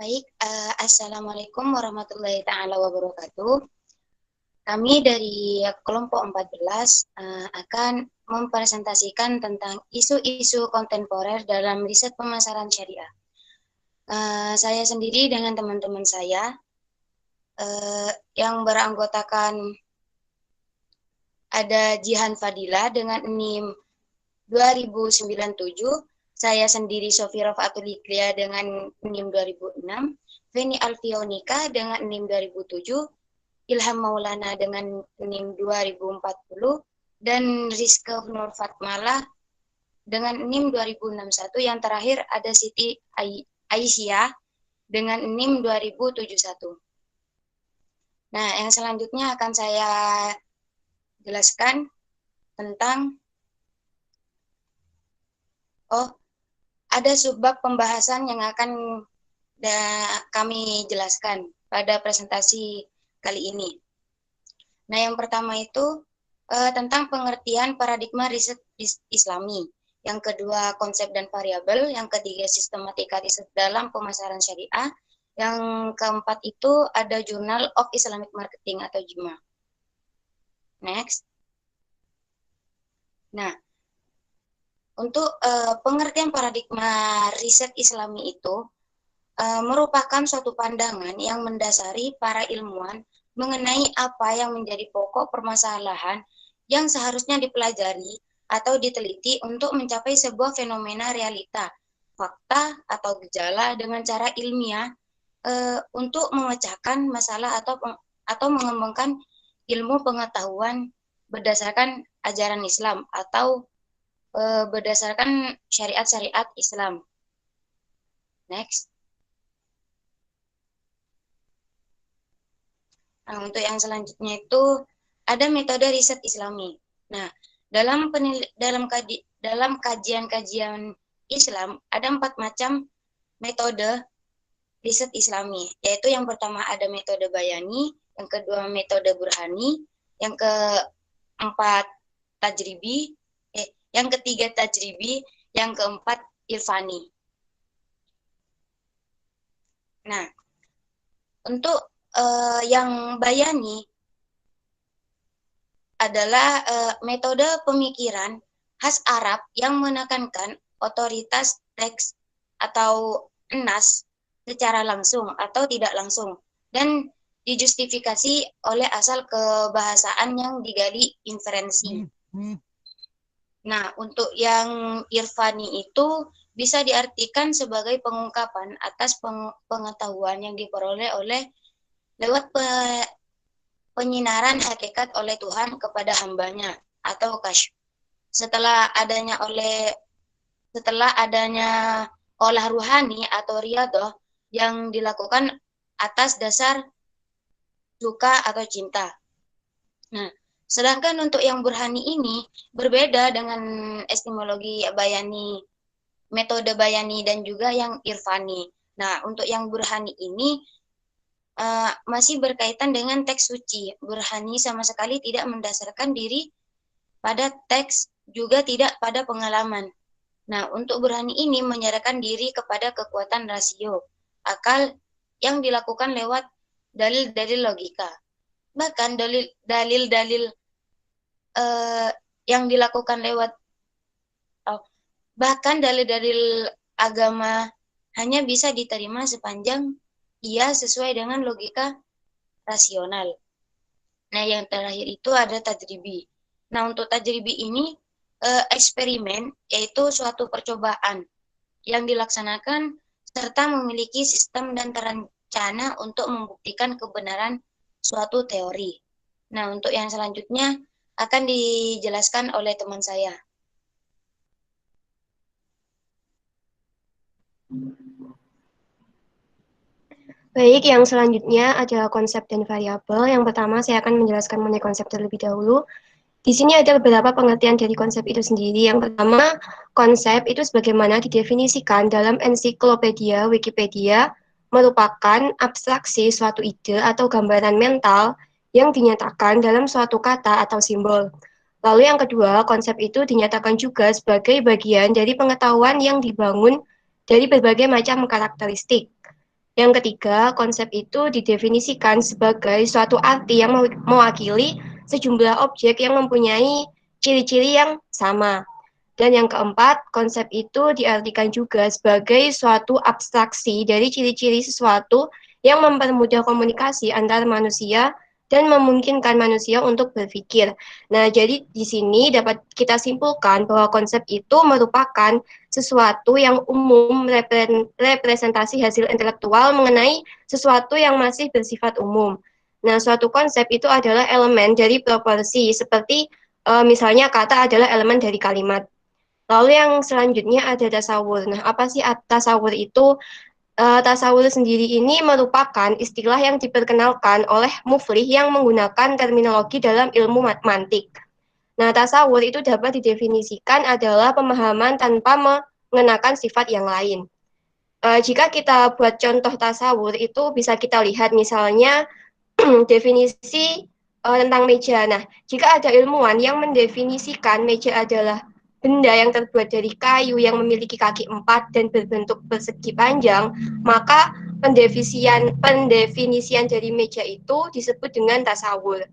Baik, Assalamualaikum warahmatullahi taala wabarakatuh. Kami dari kelompok 14 akan mempresentasikan tentang isu-isu kontemporer dalam riset pemasaran syariah. Saya sendiri dengan teman-teman saya yang beranggotakan ada Jihan Fadila dengan NIM 2097, saya sendiri Sofi Rafaatul Iklia dengan NIM 2006, Feni Alfionika dengan NIM 2007, Ilham Maulana dengan NIM 2040, dan Rizka Nur Fatmalah dengan NIM 2061. Yang terakhir ada Siti Aisyah dengan NIM 2071. Nah, yang selanjutnya akan saya jelaskan tentang ada subbab pembahasan yang akan kami jelaskan pada presentasi kali ini. Nah, yang pertama itu tentang pengertian paradigma riset Islami. Yang kedua, konsep dan variabel. Yang ketiga, sistematika riset dalam pemasaran syariah. Yang keempat itu ada Journal of Islamic Marketing atau JIMA. Next. Nah, untuk pengertian paradigma riset Islami itu merupakan suatu pandangan yang mendasari para ilmuwan mengenai apa yang menjadi pokok permasalahan yang seharusnya dipelajari atau diteliti untuk mencapai sebuah fenomena realita, fakta atau gejala dengan cara ilmiah untuk memecahkan masalah atau mengembangkan ilmu pengetahuan berdasarkan ajaran Islam atau berdasarkan syariat-syariat Islam. Next. Nah, untuk yang selanjutnya itu ada metode riset Islami. Nah, dalam kajian-kajian Islam ada 4 macam metode riset Islami, yaitu yang pertama ada metode bayani, yang kedua metode burhani, yang keempat tajribi, yang ketiga tajribi, yang keempat irfani. Nah, untuk yang bayani adalah metode pemikiran khas Arab yang menekankan otoritas teks atau nas secara langsung atau tidak langsung dan dijustifikasi oleh asal kebahasaan yang digali inferensi. Nah, untuk yang irfani itu bisa diartikan sebagai pengungkapan atas pengetahuan yang diperoleh lewat penyinaran hakikat oleh Tuhan kepada hambanya atau kasyf. Setelah adanya olah ruhani atau riyadhah yang dilakukan atas dasar suka atau cinta. Nah, sedangkan untuk yang burhani ini berbeda dengan epistemologi bayani, metode bayani dan juga yang irfani. Nah, untuk yang burhani ini masih berkaitan dengan teks suci. Burhani sama sekali tidak mendasarkan diri pada teks, juga tidak pada pengalaman. Nah, untuk burhani ini menyerahkan diri kepada kekuatan rasio, akal yang dilakukan lewat dalil-dalil logika. Bahkan dalil-dalil yang dilakukan lewat bahkan dalil-dalil agama hanya bisa diterima sepanjang ia sesuai dengan logika rasional. Nah, yang terakhir itu ada tajribi. Nah, untuk tajribi ini eksperimen, yaitu suatu percobaan yang dilaksanakan serta memiliki sistem dan terencana untuk membuktikan kebenaran suatu teori. Nah, untuk yang selanjutnya akan dijelaskan oleh teman saya. Baik, yang selanjutnya adalah konsep dan variabel. Yang pertama, saya akan menjelaskan mengenai konsep terlebih dahulu. Di sini ada beberapa pengertian dari konsep itu sendiri. Yang pertama, konsep itu sebagaimana didefinisikan dalam ensiklopedia Wikipedia merupakan abstraksi suatu ide atau gambaran mental yang dinyatakan dalam suatu kata atau simbol. Lalu yang kedua, konsep itu dinyatakan juga sebagai bagian dari pengetahuan yang dibangun dari berbagai macam karakteristik. Yang ketiga, konsep itu didefinisikan sebagai suatu arti yang mewakili sejumlah objek yang mempunyai ciri-ciri yang sama. Dan yang keempat, konsep itu diartikan juga sebagai suatu abstraksi dari ciri-ciri sesuatu yang mempermudah komunikasi antar manusia dan memungkinkan manusia untuk berpikir. Nah, jadi di sini dapat kita simpulkan bahwa konsep itu merupakan sesuatu yang umum, representasi hasil intelektual mengenai sesuatu yang masih bersifat umum. Nah, suatu konsep itu adalah elemen dari proporsi, seperti misalnya kata adalah elemen dari kalimat. Lalu yang selanjutnya ada tasawur. Nah, apa sih tasawur itu? Tasawur sendiri ini merupakan istilah yang diperkenalkan oleh Muflih yang menggunakan terminologi dalam ilmu mantik. Nah, tasawur itu dapat didefinisikan adalah pemahaman tanpa mengenakan sifat yang lain. Jika kita buat contoh tasawur itu bisa kita lihat misalnya definisi tentang meja. Nah, jika ada ilmuwan yang mendefinisikan meja adalah benda yang terbuat dari kayu yang memiliki kaki 4 dan berbentuk persegi panjang, maka pendefinisian dari meja itu disebut dengan tasawur.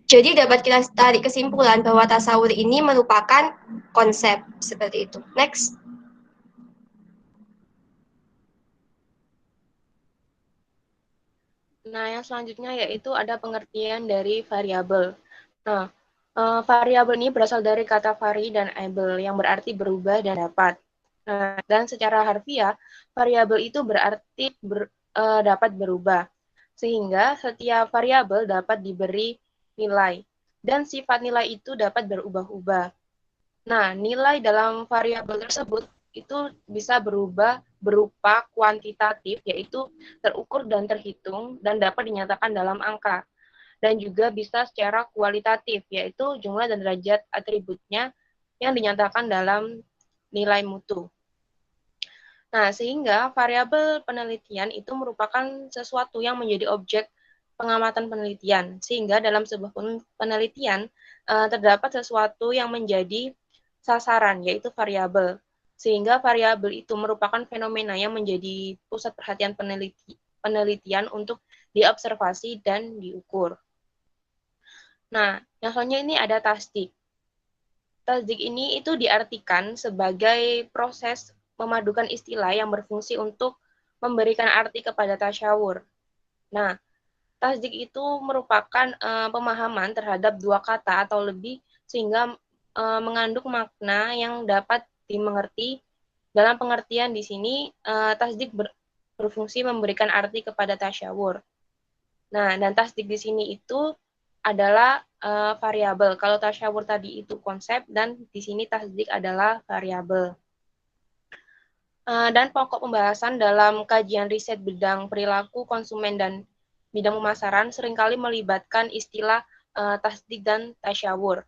Jadi dapat kita tarik kesimpulan bahwa tasawur ini merupakan konsep seperti itu. Next. Nah, yang selanjutnya yaitu ada pengertian dari variabel. Nah, variabel ini berasal dari kata vari dan able yang berarti berubah dan dapat. Nah, dan secara harfiah, variabel itu berarti dapat berubah. Sehingga setiap variabel dapat diberi nilai. Dan sifat nilai itu dapat berubah-ubah. Nah, nilai dalam variabel tersebut itu bisa berubah berupa kuantitatif, yaitu terukur dan terhitung, dan dapat dinyatakan dalam angka. Dan juga bisa secara kualitatif, yaitu jumlah dan derajat atributnya yang dinyatakan dalam nilai mutu. Nah, sehingga variabel penelitian itu merupakan sesuatu yang menjadi objek pengamatan penelitian. Sehingga dalam sebuah penelitian terdapat sesuatu yang menjadi sasaran, yaitu variabel. Sehingga variabel itu merupakan fenomena yang menjadi pusat perhatian penelitian untuk diobservasi dan diukur. Nah, yang selanjutnya ini ada tasdik. Tasdik ini itu diartikan sebagai proses memadukan istilah yang berfungsi untuk memberikan arti kepada tasyawur. Nah, tasdik itu merupakan pemahaman terhadap dua kata atau lebih sehingga mengandung makna yang dapat dimengerti. Dalam pengertian di sini, tasdik berfungsi memberikan arti kepada tasyawur. Nah, dan tasdik di sini itu adalah variabel. Kalau tasyawur tadi itu konsep, dan di sini tasdik adalah variabel. Dan pokok pembahasan dalam kajian riset bidang perilaku konsumen dan bidang pemasaran seringkali melibatkan istilah tasdik dan tasyawur.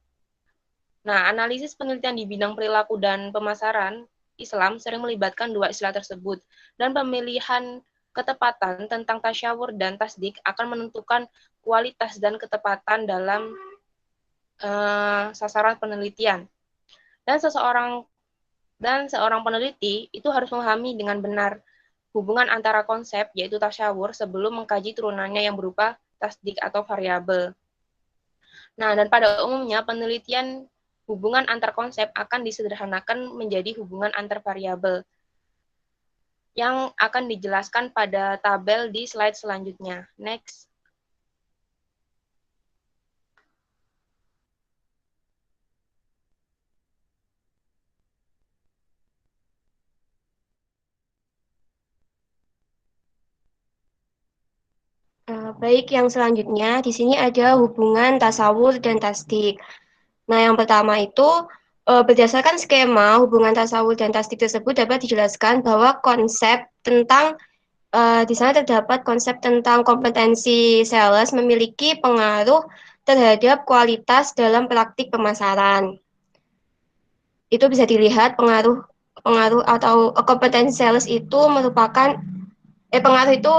Nah, analisis penelitian di bidang perilaku dan pemasaran Islam sering melibatkan dua istilah tersebut, dan pemilihan ketepatan tentang tasyawur dan tasdik akan menentukan kualitas dan ketepatan dalam sasaran penelitian. Dan seorang peneliti itu harus memahami dengan benar hubungan antara konsep, yaitu tasyawur, sebelum mengkaji turunannya yang berupa tasdik atau variabel. Nah, dan pada umumnya penelitian hubungan antar konsep akan disederhanakan menjadi hubungan antar variabel yang akan dijelaskan pada tabel di slide selanjutnya. Next. Baik, yang selanjutnya di sini ada hubungan tasawur dan tasdik. Nah, yang pertama itu berdasarkan skema hubungan tasawur dan tasdik tersebut dapat dijelaskan bahwa konsep tentang di sana terdapat konsep tentang kompetensi sales memiliki pengaruh terhadap kualitas dalam praktik pemasaran. Itu bisa dilihat pengaruh pengaruh atau kompetensi sales itu merupakan pengaruh itu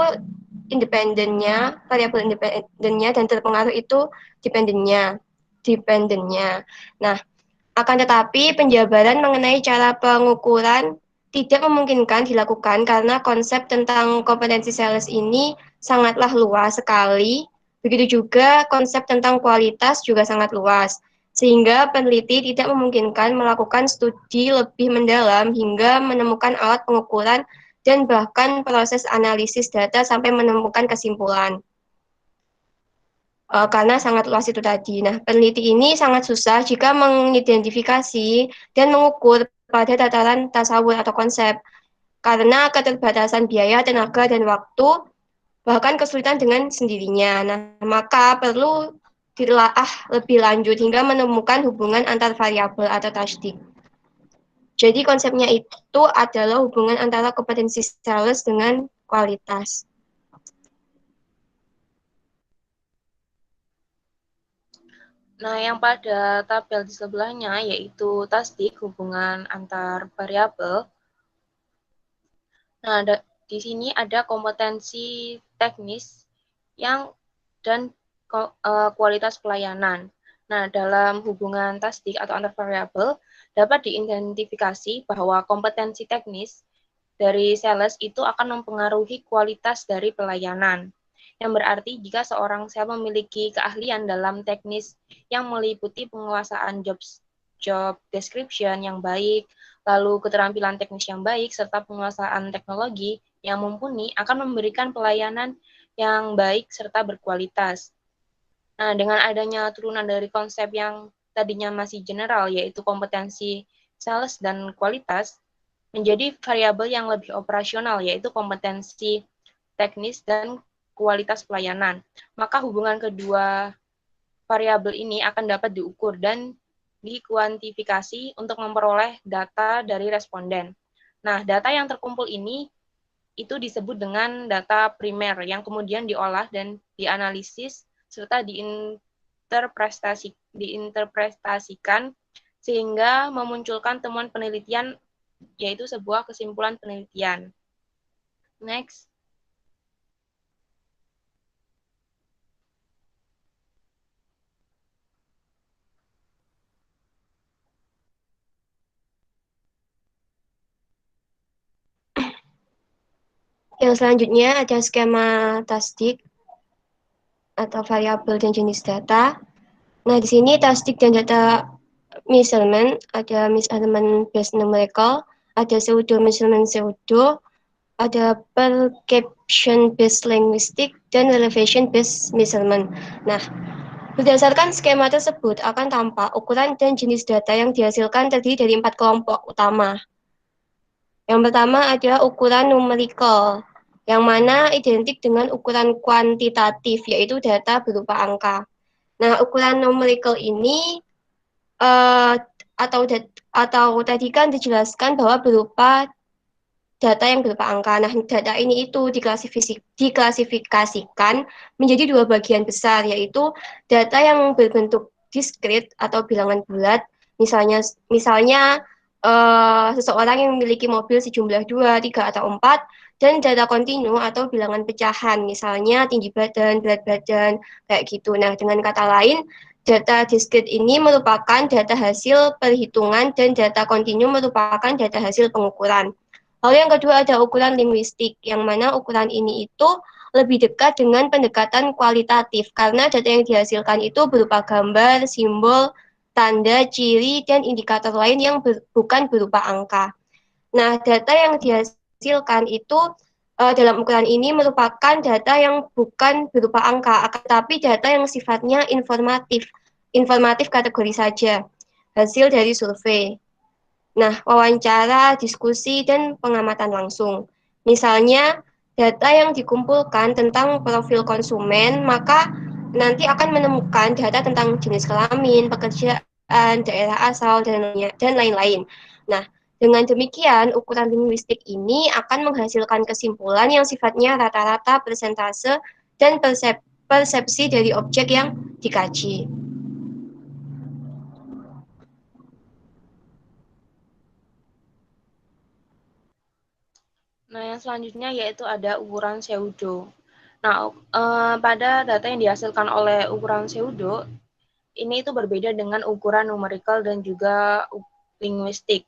independennya, variabel independennya, dan terpengaruh itu dependennya. Dependennya. Nah, akan tetapi penjabaran mengenai cara pengukuran tidak memungkinkan dilakukan karena konsep tentang kompetensi sales ini sangatlah luas sekali. Begitu juga konsep tentang kualitas juga sangat luas, sehingga peneliti tidak memungkinkan melakukan studi lebih mendalam hingga menemukan alat pengukuran dan bahkan proses analisis data sampai menemukan kesimpulan. Karena sangat luas itu tadi. Nah, peneliti ini sangat susah jika mengidentifikasi dan mengukur pada tataran tasawur atau konsep karena keterbatasan biaya, tenaga, dan waktu, bahkan kesulitan dengan sendirinya. Nah, maka perlu ditelaah lebih lanjut hingga menemukan hubungan antar variabel atau tasdik. Jadi konsepnya itu adalah hubungan antara kompetensi sales dengan kualitas. Nah, yang pada tabel di sebelahnya yaitu tasdik hubungan antar variabel. Nah, di sini ada kompetensi teknis dan kualitas pelayanan. Nah, dalam hubungan tasdik atau antar variabel dapat diidentifikasi bahwa kompetensi teknis dari sales itu akan mempengaruhi kualitas dari pelayanan. Yang berarti jika seorang sales memiliki keahlian dalam teknis yang meliputi penguasaan job description yang baik, lalu keterampilan teknis yang baik, serta penguasaan teknologi yang mumpuni akan memberikan pelayanan yang baik serta berkualitas. Nah, dengan adanya turunan dari konsep yang tadinya masih general, yaitu kompetensi sales dan kualitas, menjadi variabel yang lebih operasional, yaitu kompetensi teknis dan kualitas pelayanan. Maka hubungan kedua variabel ini akan dapat diukur dan dikuantifikasi untuk memperoleh data dari responden. Nah, data yang terkumpul ini itu disebut dengan data primer yang kemudian diolah dan dianalisis serta diinterpretasikan sehingga memunculkan temuan penelitian yaitu sebuah kesimpulan penelitian. Next. Yang selanjutnya ada skema tasdik atau variabel dan jenis data. Nah, di sini tasdik dan data measurement, ada measurement based numerical, ada pseudo measurement pseudo, ada perception based linguistic, dan elevation based measurement. Nah, berdasarkan skema tersebut akan tampak ukuran dan jenis data yang dihasilkan terdiri dari 4 kelompok utama. Yang pertama ada ukuran numerical, yang mana identik dengan ukuran kuantitatif, yaitu data berupa angka. Nah, ukuran numerical ini atau tadi kan dijelaskan bahwa berupa data yang berupa angka. Nah, data ini itu diklasifikasikan menjadi dua bagian besar, yaitu data yang berbentuk diskrit atau bilangan bulat, misalnya seseorang yang memiliki mobil sejumlah 2, 3, atau 4, dan data kontinu atau bilangan pecahan, misalnya tinggi badan, berat badan, kayak gitu. Nah, dengan kata lain, data diskrit ini merupakan data hasil perhitungan dan data kontinu merupakan data hasil pengukuran. Lalu yang kedua ada ukuran linguistik, yang mana ukuran ini itu lebih dekat dengan pendekatan kualitatif, karena data yang dihasilkan itu berupa gambar, simbol, tanda, ciri, dan indikator lain yang bukan berupa angka. Nah, data yang dihasilkan itu dalam ukuran ini merupakan data yang bukan berupa angka, tetapi data yang sifatnya informatif kategori saja, hasil dari survei. Nah, wawancara, diskusi, dan pengamatan langsung. Misalnya, data yang dikumpulkan tentang profil konsumen, maka nanti akan menemukan data tentang jenis kelamin, pekerjaan, daerah asal, dan lain-lain. Nah, dengan demikian, ukuran linguistik ini akan menghasilkan kesimpulan yang sifatnya rata-rata, persentase, dan persepsi dari objek yang dikaji. Nah, yang selanjutnya yaitu ada ukuran pseudo. Nah, pada data yang dihasilkan oleh ukuran pseudo, ini itu berbeda dengan ukuran numerical dan juga linguistik.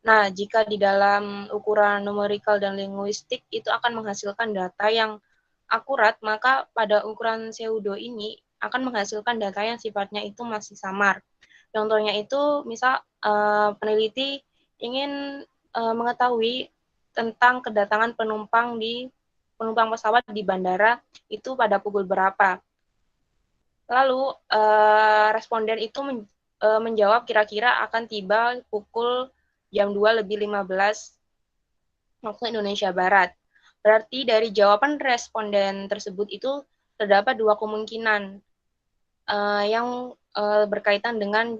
Nah, jika di dalam ukuran numerikal dan linguistik itu akan menghasilkan data yang akurat, maka pada ukuran pseudo ini akan menghasilkan data yang sifatnya itu masih samar. Contohnya itu, misal peneliti ingin mengetahui tentang kedatangan penumpang pesawat di bandara itu pada pukul berapa. Lalu responden itu menjawab kira-kira akan tiba pukul jam 2:15 waktu Indonesia Barat. Berarti dari jawaban responden tersebut itu terdapat dua kemungkinan yang berkaitan dengan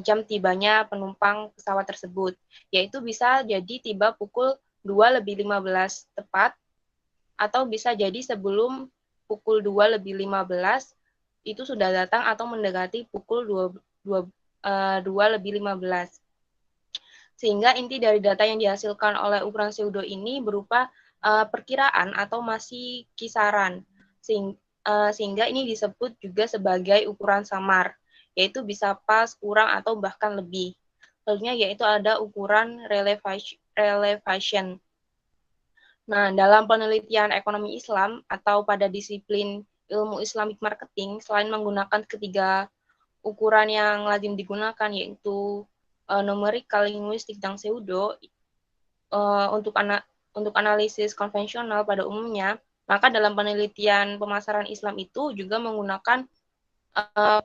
jam tibanya penumpang pesawat tersebut, yaitu bisa jadi tiba pukul 2:15 tepat, atau bisa jadi sebelum pukul 2:15 itu sudah datang atau mendekati pukul 2:15. Sehingga inti dari data yang dihasilkan oleh ukuran pseudo ini berupa perkiraan atau masih kisaran, sehingga ini disebut juga sebagai ukuran samar, yaitu bisa pas, kurang, atau bahkan lebih. Selanjutnya yaitu ada ukuran relevation. Nah, dalam penelitian ekonomi Islam atau pada disiplin ilmu Islamic marketing, selain menggunakan ketiga ukuran yang lazim digunakan, yaitu numerikal, linguistik, dan pseudo, untuk analisis konvensional pada umumnya, maka dalam penelitian pemasaran Islam itu juga menggunakan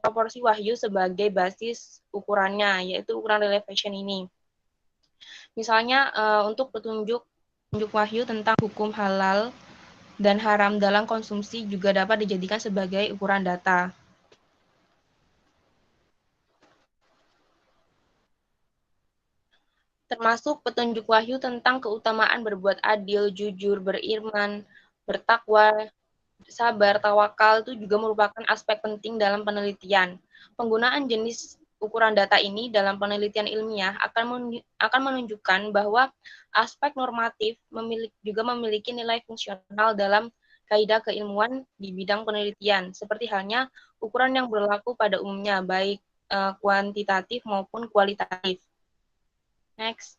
proporsi wahyu sebagai basis ukurannya, yaitu ukuran relevation ini. Misalnya untuk petunjuk wahyu tentang hukum halal dan haram dalam konsumsi juga dapat dijadikan sebagai ukuran data. Termasuk petunjuk wahyu tentang keutamaan berbuat adil, jujur, beriman, bertakwa, sabar, tawakal itu juga merupakan aspek penting dalam penelitian. Penggunaan jenis ukuran data ini dalam penelitian ilmiah akan menunjukkan bahwa aspek normatif juga memiliki nilai fungsional dalam kaidah keilmuan di bidang penelitian, seperti halnya ukuran yang berlaku pada umumnya, baik kuantitatif maupun kualitatif. Next.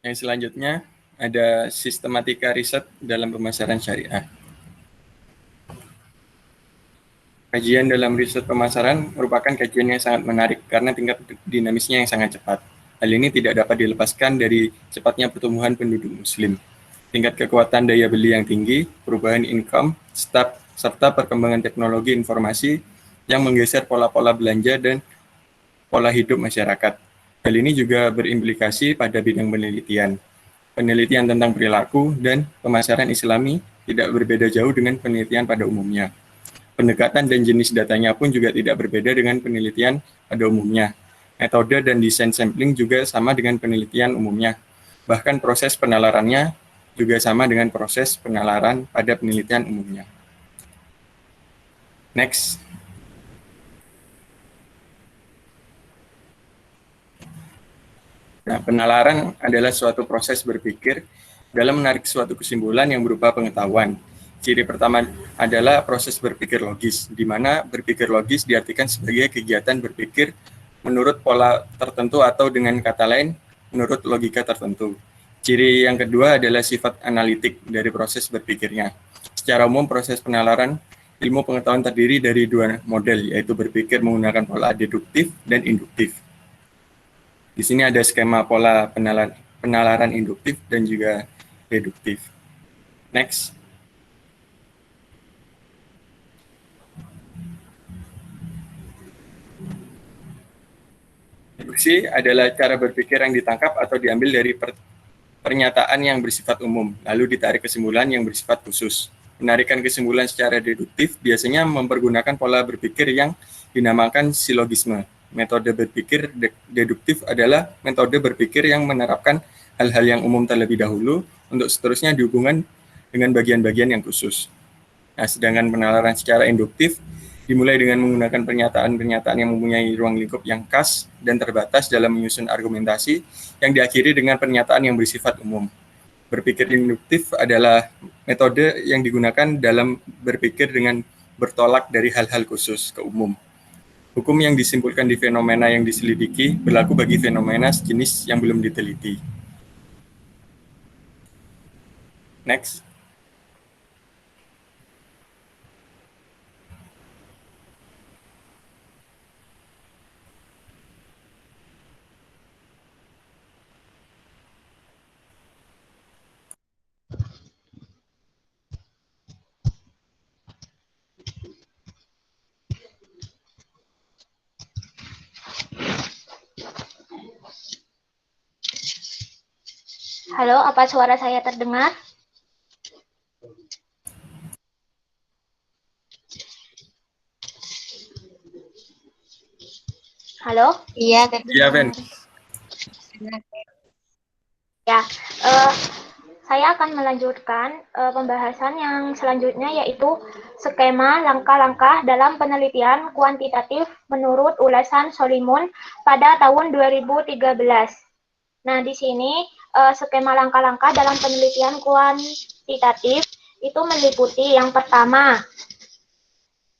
Yang selanjutnya ada sistematika riset dalam pemasaran syariah. Kajian dalam riset pemasaran merupakan kajian yang sangat menarik karena tingkat dinamisnya yang sangat cepat. Hal ini tidak dapat dilepaskan dari cepatnya pertumbuhan penduduk muslim, tingkat kekuatan daya beli yang tinggi, perubahan income, serta perkembangan teknologi informasi yang menggeser pola-pola belanja dan pola hidup masyarakat. Hal ini juga berimplikasi pada bidang penelitian. Penelitian tentang perilaku dan pemasaran Islami tidak berbeda jauh dengan penelitian pada umumnya. Pendekatan dan jenis datanya pun juga tidak berbeda dengan penelitian pada umumnya. Metode dan desain sampling juga sama dengan penelitian umumnya. Bahkan proses penalarannya juga sama dengan proses penalaran pada penelitian umumnya. Next. Nah, penalaran adalah suatu proses berpikir dalam menarik suatu kesimpulan yang berupa pengetahuan. Ciri pertama adalah proses berpikir logis, di mana berpikir logis diartikan sebagai kegiatan berpikir menurut pola tertentu atau dengan kata lain, menurut logika tertentu. Ciri yang kedua adalah sifat analitik dari proses berpikirnya. Secara umum, proses penalaran ilmu pengetahuan terdiri dari dua model, yaitu berpikir menggunakan pola deduktif dan induktif. Di sini ada skema pola penalaran induktif dan juga deduktif. Next. Deduksi adalah cara berpikir yang ditangkap atau diambil dari pernyataan yang bersifat umum, lalu ditarik kesimpulan yang bersifat khusus. Penarikan kesimpulan secara deduktif biasanya mempergunakan pola berpikir yang dinamakan silogisme. Metode berpikir deduktif adalah metode berpikir yang menerapkan hal-hal yang umum terlebih dahulu untuk seterusnya dihubungkan dengan bagian-bagian yang khusus. Nah, sedangkan penalaran secara induktif dimulai dengan menggunakan pernyataan-pernyataan yang mempunyai ruang lingkup yang khas dan terbatas dalam menyusun argumentasi yang diakhiri dengan pernyataan yang bersifat umum. Berpikir induktif adalah metode yang digunakan dalam berpikir dengan bertolak dari hal-hal khusus ke umum. Hukum yang disimpulkan di fenomena yang diselidiki berlaku bagi fenomena sejenis yang belum diteliti. Next. Halo, apa suara saya terdengar? Halo? Iya, Iya, Ben. Ya, saya akan melanjutkan pembahasan yang selanjutnya, yaitu skema langkah-langkah dalam penelitian kuantitatif menurut ulasan Solimun pada tahun 2013. Nah, di sini skema langkah-langkah dalam penelitian kuantitatif itu meliputi yang pertama,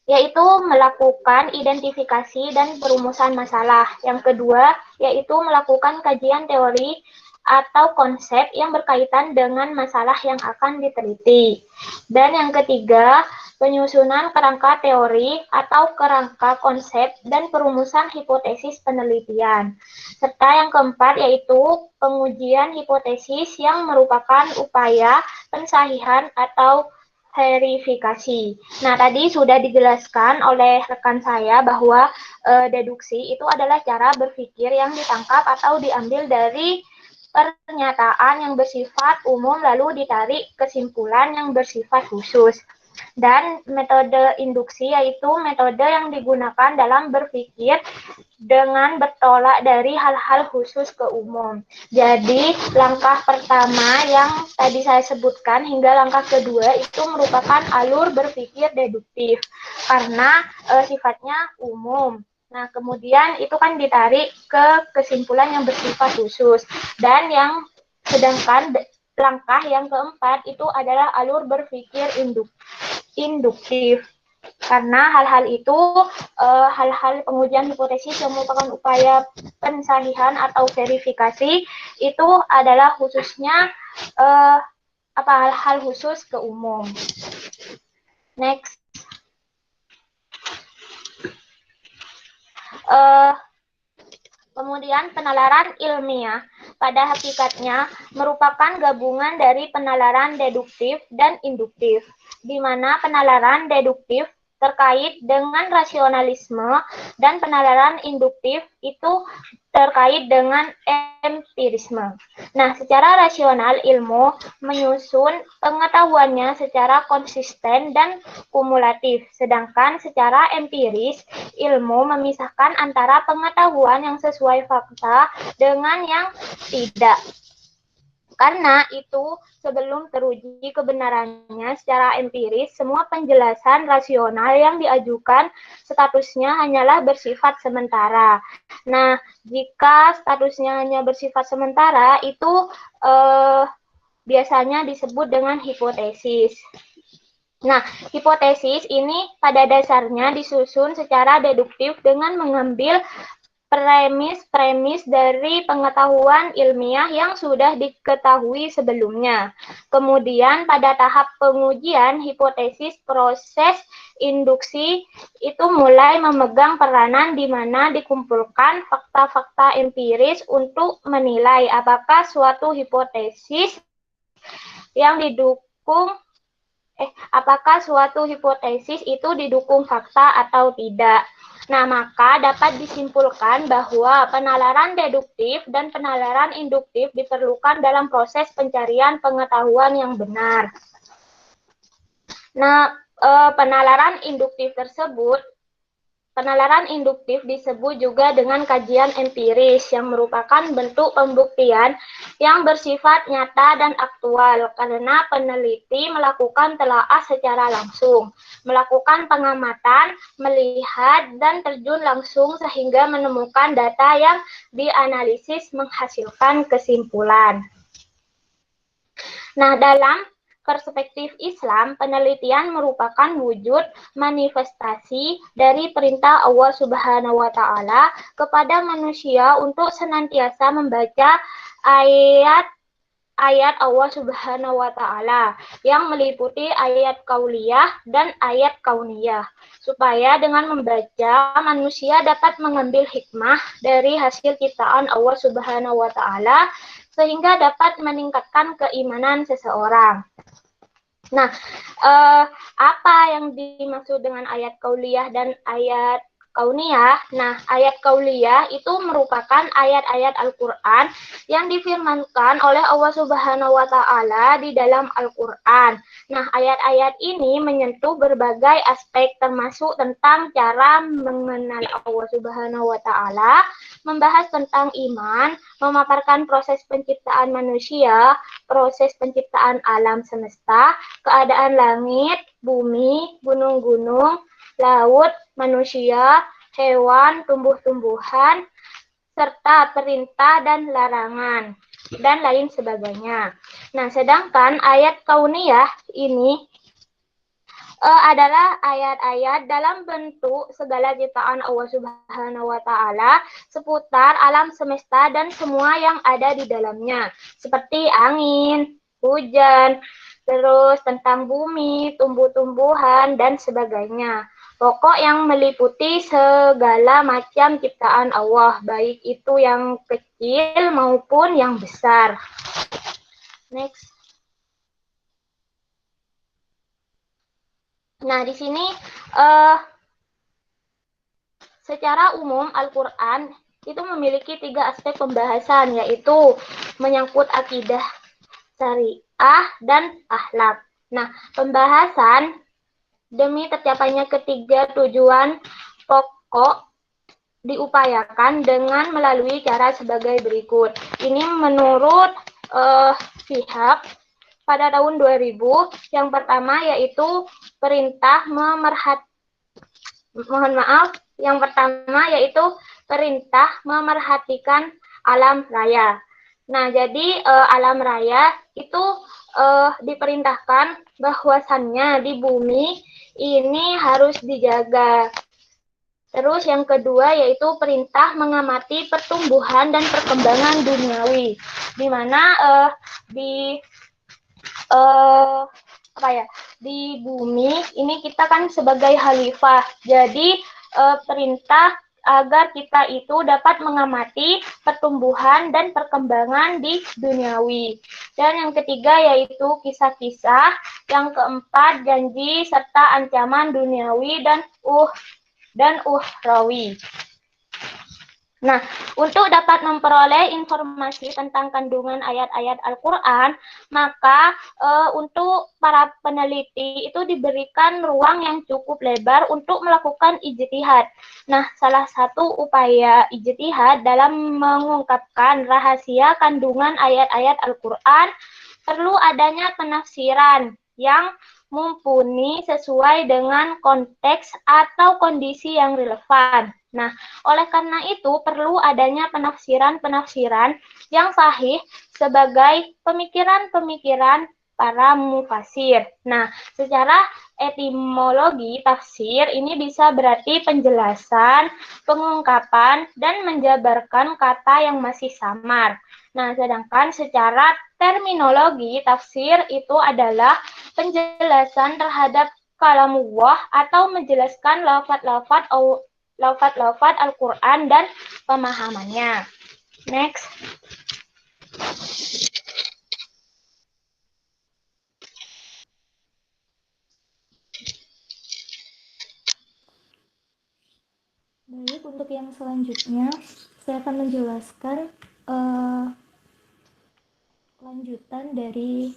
yaitu melakukan identifikasi dan perumusan masalah. Yang kedua, yaitu melakukan kajian teori atau konsep yang berkaitan dengan masalah yang akan diteliti. Dan yang ketiga, penyusunan kerangka teori atau kerangka konsep dan perumusan hipotesis penelitian. Serta yang keempat, yaitu pengujian hipotesis yang merupakan upaya pensahihan atau verifikasi. Nah, tadi sudah dijelaskan oleh rekan saya bahwa deduksi itu adalah cara berpikir yang ditangkap atau diambil dari pernyataan yang bersifat umum lalu ditarik kesimpulan yang bersifat khusus. Dan metode induksi yaitu metode yang digunakan dalam berpikir dengan bertolak dari hal-hal khusus ke umum. Jadi langkah pertama yang tadi saya sebutkan hingga langkah kedua itu merupakan alur berpikir deduktif karena sifatnya umum. Nah, kemudian itu kan ditarik ke kesimpulan yang bersifat khusus. Dan yang sedangkan langkah yang keempat itu adalah alur berpikir induktif. Karena hal-hal itu, hal-hal pengujian hipotesis yang merupakan upaya pensahihan atau verifikasi itu adalah khususnya hal-hal khusus ke umum. Next. Kemudian penalaran ilmiah pada hakikatnya merupakan gabungan dari penalaran deduktif dan induktif, di mana penalaran deduktif terkait dengan rasionalisme dan penalaran induktif itu terkait dengan empirisme. Nah, secara rasional ilmu menyusun pengetahuannya secara konsisten dan kumulatif, sedangkan secara empiris ilmu memisahkan antara pengetahuan yang sesuai fakta dengan yang tidak. Karena itu, sebelum teruji kebenarannya secara empiris, semua penjelasan rasional yang diajukan statusnya hanyalah bersifat sementara. Nah, jika statusnya hanya bersifat sementara, itu biasanya disebut dengan hipotesis. Nah, hipotesis ini pada dasarnya disusun secara deduktif dengan mengambil premis-premis dari pengetahuan ilmiah yang sudah diketahui sebelumnya. Kemudian pada tahap pengujian hipotesis, proses induksi itu mulai memegang peranan di mana dikumpulkan fakta-fakta empiris untuk menilai apakah suatu hipotesis yang didukung apakah suatu hipotesis itu didukung fakta atau tidak. Nah, maka dapat disimpulkan bahwa penalaran deduktif dan penalaran induktif diperlukan dalam proses pencarian pengetahuan yang benar. Nah, penalaran induktif disebut juga dengan kajian empiris yang merupakan bentuk pembuktian yang bersifat nyata dan aktual karena peneliti melakukan telaah secara langsung, melakukan pengamatan, melihat, dan terjun langsung sehingga menemukan data yang dianalisis menghasilkan kesimpulan. Nah, dalam perspektif Islam, penelitian merupakan wujud manifestasi dari perintah Allah Subhanahu wa Ta'ala kepada manusia untuk senantiasa membaca ayat Allah Subhanahu wa Ta'ala yang meliputi ayat kauliyah dan ayat kauniyah, supaya dengan membaca manusia dapat mengambil hikmah dari hasil ciptaan Allah Subhanahu wa Ta'ala sehingga dapat meningkatkan keimanan seseorang. Nah, apa yang dimaksud dengan ayat kauliyah dan ayat kauniyah? Nah, ayat kauliyah itu merupakan ayat-ayat Al-Quran yang difirmankan oleh Allah Subhanahu wa Ta'ala di dalam Al-Quran. Nah, ayat-ayat ini menyentuh berbagai aspek termasuk tentang cara mengenal Allah Subhanahu wa Ta'ala, membahas tentang iman, memaparkan proses penciptaan manusia, proses penciptaan alam semesta, keadaan langit, bumi, gunung-gunung, laut, manusia, hewan, tumbuh-tumbuhan, serta perintah dan larangan, dan lain sebagainya. Nah, sedangkan ayat kauniyah ini adalah ayat-ayat dalam bentuk segala ciptaan Allah Subhanahu wa Ta'ala seputar alam semesta dan semua yang ada di dalamnya, seperti angin, hujan, terus tentang bumi, tumbuh-tumbuhan, dan sebagainya. Pokok yang meliputi segala macam ciptaan Allah, baik itu yang kecil maupun yang besar. Next. Nah, di sini secara umum Al-Quran itu memiliki 3 aspek pembahasan, yaitu menyangkut akidah, syariah, dan akhlak. Nah, pembahasan demi tercapainya ketiga tujuan pokok diupayakan dengan melalui cara sebagai berikut. Ini menurut pihak pada tahun 2000, yang pertama yaitu perintah memerhatikan alam raya. Nah, jadi alam raya itu diperintahkan bahwasannya di bumi ini harus dijaga. Terus yang kedua yaitu perintah mengamati pertumbuhan dan perkembangan duniawi, di mana di bumi ini kita kan sebagai khalifah. Jadi perintah agar kita itu dapat mengamati pertumbuhan dan perkembangan di duniawi. Dan yang ketiga yaitu kisah-kisah, yang keempat janji serta ancaman duniawi dan ukhrawi. Nah, untuk dapat memperoleh informasi tentang kandungan ayat-ayat Al-Quran, maka untuk para peneliti itu diberikan ruang yang cukup lebar untuk melakukan ijtihad. Nah, salah satu upaya ijtihad dalam mengungkapkan rahasia kandungan ayat-ayat Al-Quran perlu adanya penafsiran yang mumpuni sesuai dengan konteks atau kondisi yang relevan. Nah, oleh karena itu perlu adanya penafsiran-penafsiran yang sahih sebagai pemikiran-pemikiran para mufasir. Nah, secara etimologi tafsir ini bisa berarti penjelasan, pengungkapan, dan menjabarkan kata yang masih samar. Nah, sedangkan secara terminologi tafsir itu adalah penjelasan terhadap kalamullah atau menjelaskan lafaz-lafaz Al-Quran dan pemahamannya. Next. Baik, untuk yang selanjutnya saya akan menjelaskan lanjutan dari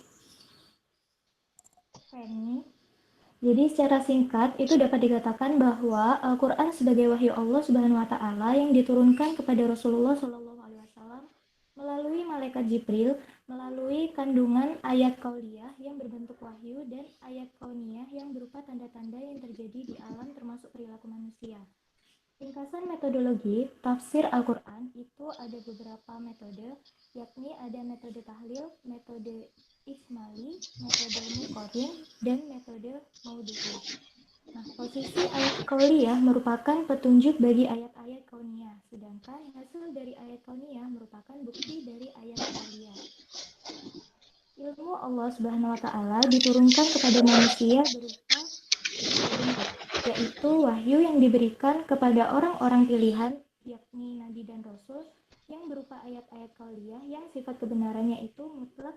Fanny. Jadi secara singkat itu dapat dikatakan bahwa Al-Quran sebagai wahyu Allah Subhanahu wa Ta'ala yang diturunkan kepada Rasulullah Shallallahu Alaihi Wasallam melalui malaikat Jibril, melalui kandungan ayat kauliyah yang berbentuk wahyu dan ayat kauniyah yang berupa tanda-tanda yang terjadi di alam termasuk perilaku manusia. Ringkasan metodologi tafsir Al-Quran itu ada beberapa metode, yakni ada metode tahlil, metode Ismaili, metode Muqarrin, dan metode Maudu'i. Nah, posisi ayat qauliyah merupakan petunjuk bagi ayat-ayat kauniyah, sedangkan hasil dari ayat kauniyah merupakan bukti dari ayat qauliyah. Ilmu Allah Subhanahu wa taala diturunkan kepada manusia berupa bentuk, yaitu wahyu yang diberikan kepada orang-orang pilihan, yakni nabi dan rasul, yang berupa ayat-ayat qauliyah yang sifat kebenarannya itu mutlak,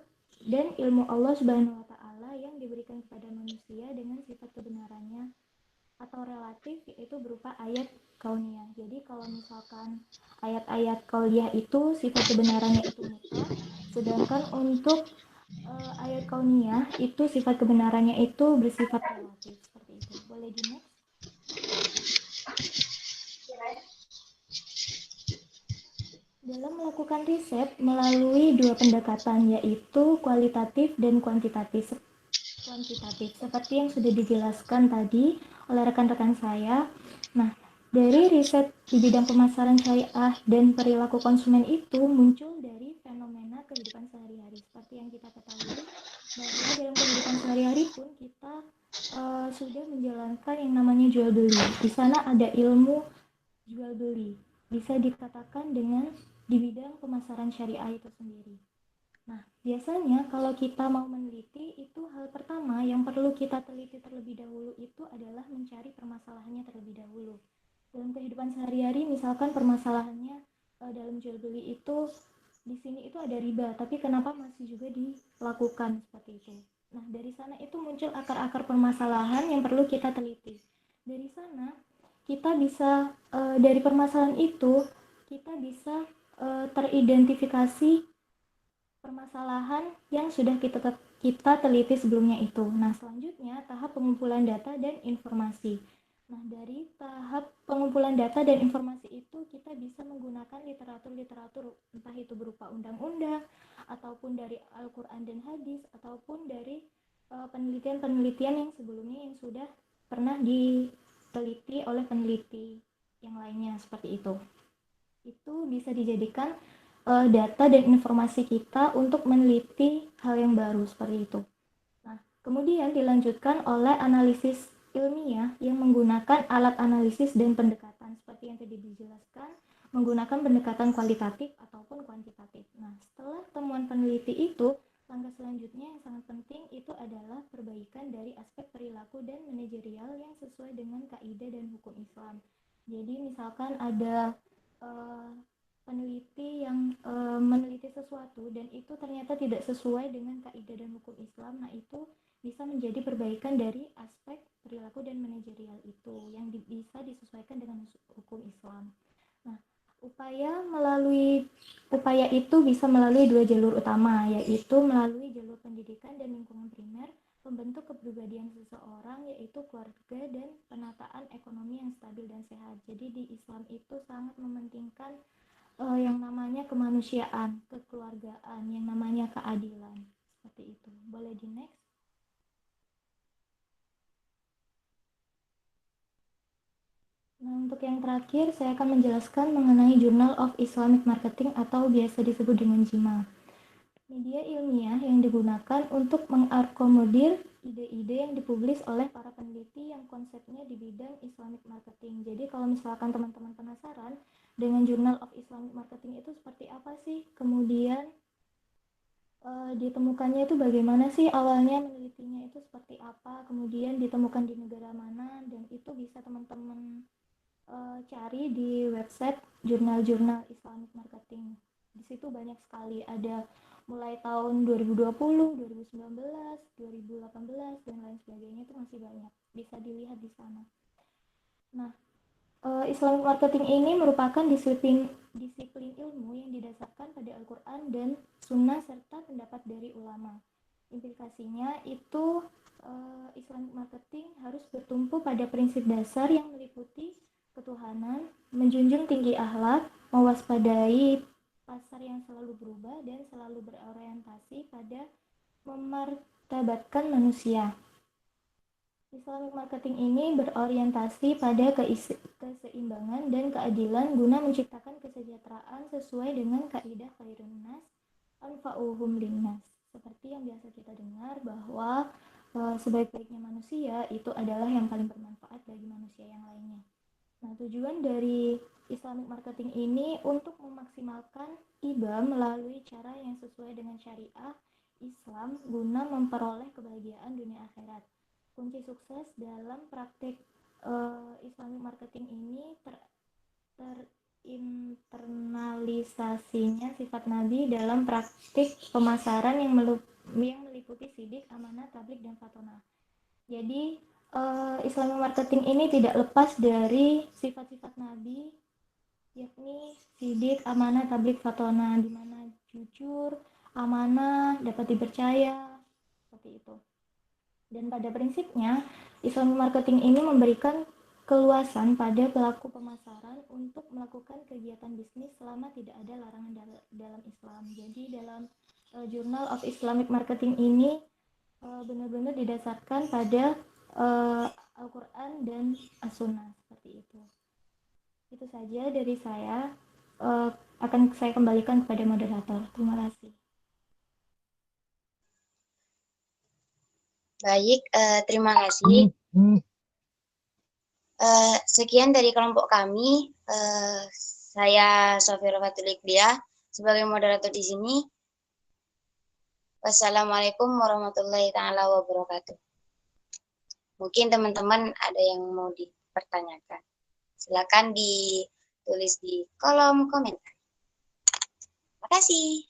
dan ilmu Allah Subhanahu wa taala yang diberikan kepada manusia dengan sifat kebenarannya atau relatif, yaitu berupa ayat kauniyah. Jadi kalau misalkan ayat-ayat kauniyah itu sifat kebenarannya itu mutlak, sedangkan untuk ayat kauniyah itu sifat kebenarannya itu bersifat relatif, seperti itu. Boleh di next? Dalam melakukan riset melalui dua pendekatan, yaitu kualitatif dan kuantitatif. Seperti yang sudah dijelaskan tadi oleh rekan-rekan saya. Nah, dari riset di bidang pemasaran syariah dan perilaku konsumen itu muncul dari fenomena kehidupan sehari-hari. Seperti yang kita ketahui, bahwa dalam kehidupan sehari-hari pun kita sudah menjalankan yang namanya jual beli. Di sana ada ilmu jual beli. Bisa dikatakan dengan di bidang pemasaran syariah itu sendiri. Nah, biasanya kalau kita mau meneliti, itu hal pertama yang perlu kita teliti terlebih dahulu itu adalah mencari permasalahannya terlebih dahulu. Dalam kehidupan sehari-hari, misalkan permasalahannya dalam jual beli itu, di sini itu ada riba, tapi kenapa masih juga dilakukan seperti itu. Nah, dari sana itu muncul akar-akar permasalahan yang perlu kita teliti. Dari sana, kita bisa, dari permasalahan itu, kita bisa teridentifikasi permasalahan yang sudah kita teliti sebelumnya itu. Nah, selanjutnya tahap pengumpulan data dan informasi. Nah, dari tahap pengumpulan data dan informasi itu kita bisa menggunakan literatur-literatur, entah itu berupa undang-undang, ataupun dari Al-Quran dan Hadis, ataupun dari penelitian-penelitian yang sebelumnya yang sudah pernah diteliti oleh peneliti yang lainnya, seperti itu. Itu bisa dijadikan data dan informasi kita untuk meneliti hal yang baru seperti itu. Nah, kemudian dilanjutkan oleh analisis ilmiah yang menggunakan alat analisis dan pendekatan seperti yang tadi dijelaskan, menggunakan pendekatan kualitatif ataupun kuantitatif. Nah, setelah temuan peneliti itu, langkah selanjutnya yang sangat penting itu adalah perbaikan dari aspek perilaku dan manajerial yang sesuai dengan kaidah dan hukum Islam. Jadi misalkan ada peneliti yang meneliti sesuatu dan itu ternyata tidak sesuai dengan kaidah dan hukum Islam, nah itu bisa menjadi perbaikan dari aspek perilaku dan manajerial itu yang bisa disesuaikan dengan hukum Islam. Nah, upaya itu bisa melalui dua jalur utama, yaitu melalui jalur pendidikan dan lingkungan primer, pembentuk kepribadian seseorang, yaitu keluarga, dan penataan ekonomi yang stabil dan sehat. Jadi di Islam itu sangat mementingkan yang namanya kemanusiaan, kekeluargaan, yang namanya keadilan, seperti itu. Boleh di next? Nah, untuk yang terakhir, saya akan menjelaskan mengenai Journal of Islamic Marketing atau biasa disebut dengan JIMA. Media ilmiah yang digunakan untuk mengakomodir ide-ide yang dipublis oleh para peneliti yang konsepnya di bidang Islamic Marketing. Jadi kalau misalkan teman-teman penasaran dengan Journal of Islamic Marketing itu seperti apa sih? Kemudian ditemukannya itu bagaimana sih, awalnya menelitinya itu seperti apa, kemudian ditemukan di negara mana, dan itu bisa teman-teman cari di website jurnal-jurnal Islamic Marketing. Di situ banyak sekali, ada mulai tahun 2020, 2019, 2018, dan lain sebagainya, itu masih banyak. Bisa dilihat di sana. Nah, Islamic Marketing ini merupakan disiplin ilmu yang didasarkan pada Al-Quran dan Sunnah serta pendapat dari ulama. Implikasinya itu Islamic Marketing harus bertumpu pada prinsip dasar yang meliputi ketuhanan, menjunjung tinggi akhlak, mewaspadai pasar yang selalu berubah, dan selalu berorientasi pada memartabatkan manusia. Islamic Marketing ini berorientasi pada keseimbangan dan keadilan guna menciptakan kesejahteraan sesuai dengan kaidah khairun nas anfa'uhum linnas. Seperti yang biasa kita dengar bahwa sebaik-baiknya manusia itu adalah yang paling bermanfaat bagi manusia yang lainnya. Nah, tujuan dari Islamic marketing ini untuk memaksimalkan IBA melalui cara yang sesuai dengan syariah Islam guna memperoleh kebahagiaan dunia akhirat. Kunci sukses dalam praktik Islamic marketing ini terinternalisasinya sifat Nabi dalam praktik pemasaran yang meliputi sidik, amanah, tablik, dan fatona. Jadi Islamic marketing ini tidak lepas dari sifat-sifat Nabi, yakni sidik, amanah, tablik, fatona, di mana jujur, amanah, dapat dipercaya, seperti itu. Dan pada prinsipnya, Islamic marketing ini memberikan keluasan pada pelaku pemasaran untuk melakukan kegiatan bisnis selama tidak ada larangan dalam Islam. Jadi dalam Journal of Islamic Marketing ini benar-benar didasarkan pada Al-Quran dan As-Sunnah, seperti itu. Itu saja dari saya. Akan saya kembalikan kepada moderator. Terima kasih. Baik, terima kasih. Sekian dari kelompok kami. Saya Sofia Fatulikdia sebagai moderator di sini. Wassalamualaikum warahmatullahi taala wabarakatuh. Mungkin teman-teman ada yang mau dipertanyakan. Silakan ditulis di kolom komentar. Terima kasih.